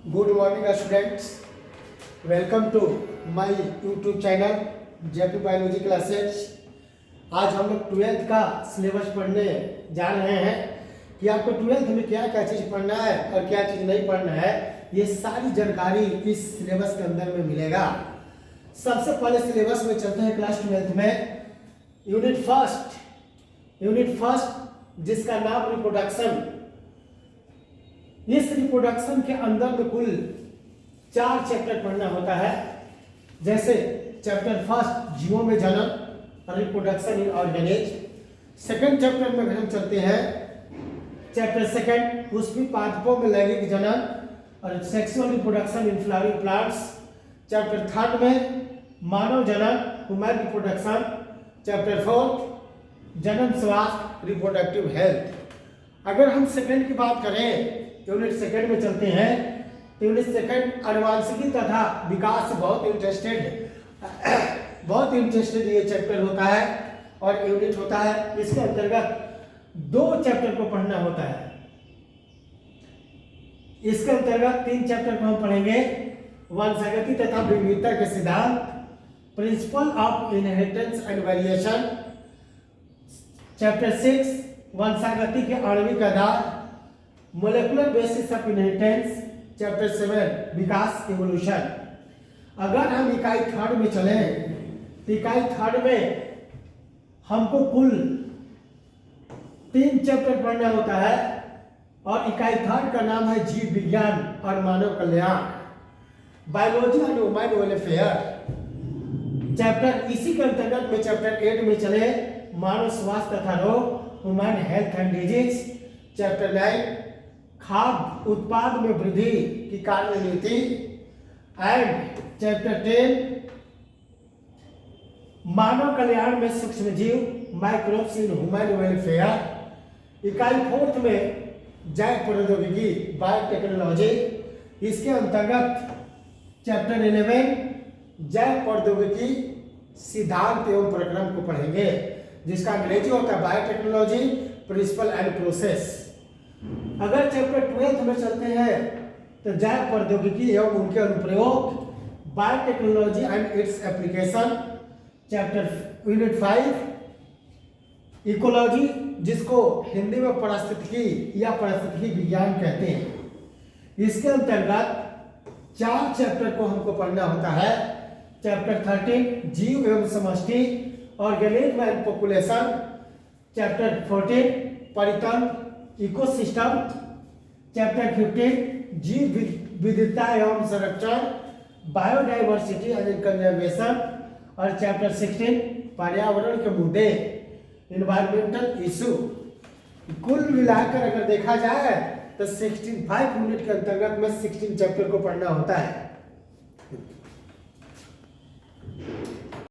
Good morning students, welcome to my YouTube channel JP biology classes. आज हम लोग 12th का सिलेबस पढ़ने जा रहे हैं कि आपको 12th में क्या क्या चीज़ पढ़ना है और क्या चीज़ नहीं पढ़ना है, ये सारी जानकारी इस सिलेबस के अंदर में मिलेगा। सबसे पहले सिलेबस में चलते हैं क्लास 12th में यूनिट फर्स्ट जिसका नाम रिप्रोडक्शन। इस रिप्रोडक्शन के अंदर में कुल 4 चैप्टर पढ़ना होता है। जैसे चैप्टर फर्स्ट जीवों में जन्म और रिप्रोडक्शन इन ऑर्गेनेज। सेकंड चैप्टर में हम चलते हैं चैप्टर सेकंड पुष्पी पादपों में लैंगिक जनन और sexual reproduction in flowering plants. Chapter third में मानव जनन ह्यूमन रिप्रोडक्शन। चैप्टर फोर्थ जन्म स्वास्थ्य रिप्रोडक्टिव हेल्थ। अगर हम सेकंड की बात करें यूनिट सेकंड में चलते हैं तो यूनिट सेकंड अनुवांशिकी तथा विकास से बहुत इंटरेस्टेड ये चैप्टर होता है और यूनिट होता है। इसके अंतर्गत 2 चैप्टर को पढ़ना होता है। इसके अंतर्गत 3 चैप्टर को हम पढ़ेंगे, वंशागति तथा विविधता के सिद्धांत, principle of inheritance and variation. Chapter 6 वंशागति के आणविक आधार, molecular basis of inheritance. Chapter 7 विकास इवोल्यूशन। अगर हम इकाई थर्ड में चलें तो इकाई थर्ड में हमको कुल 3 चैप्टर पढ़ना होता है और इकाई थर्ड का नाम है जीव विज्ञान और मानव कल्याण, biology and human welfare. Chapter इसी के अंतर्गत में चैप्टर 8 में चले मानव स्वास्थ्य तथा रोग, human health and disease. Chapter 9 खाद्य उत्पाद में वृद्धि की कार्यनीति एंड चैप्टर 10 मानव कल्याण में सूक्ष्म जीव माइक्रोब्स इन ह्यूमन वेलफेयर। इकाई फोर्थ में जैव प्रौद्योगिकी बायोटेक्नोलॉजी। इसके अंतर्गत चैप्टर 11 जैव प्रौद्योगिकी सिद्धांत एवं प्रक्रम को पढ़ेंगे, जिसका अंग्रेजी होता है बायोटेक्नोलॉजी प्रिंसिपल एंड प्रोसेस। अगर चैप्टर 12 में चलते हैं तो जैव प्रौद्योगिकी एवं उनके अनुप्रयोग, biotechnology and its application. Chapter unit 5 ecology, जिसको हिंदी में पारिस्थितिकी या पारिस्थितिकी विज्ञान कहते हैं। इसके अंतर्गत 4 चैप्टर को हमको पढ़ना होता है। चैप्टर 13 जीव एवं समष्टि ऑर्गेनिज्म एंड पॉपुलेशन। चैप्टर 14 परितंत्र इकोसिस्टम। चैप्टर 15 जीव विविधता एवं संरक्षण बायोडाइवर्सिटी एंड कंजर्वेशन। और चैप्टर 16 पर्यावरण के मुद्दे इन्वायरमेंटल इशू। कुल मिलाकर अगर देखा जाए तो 5 यूनिट के अंतर्गत में 16 चैप्टर को पढ़ना होता है।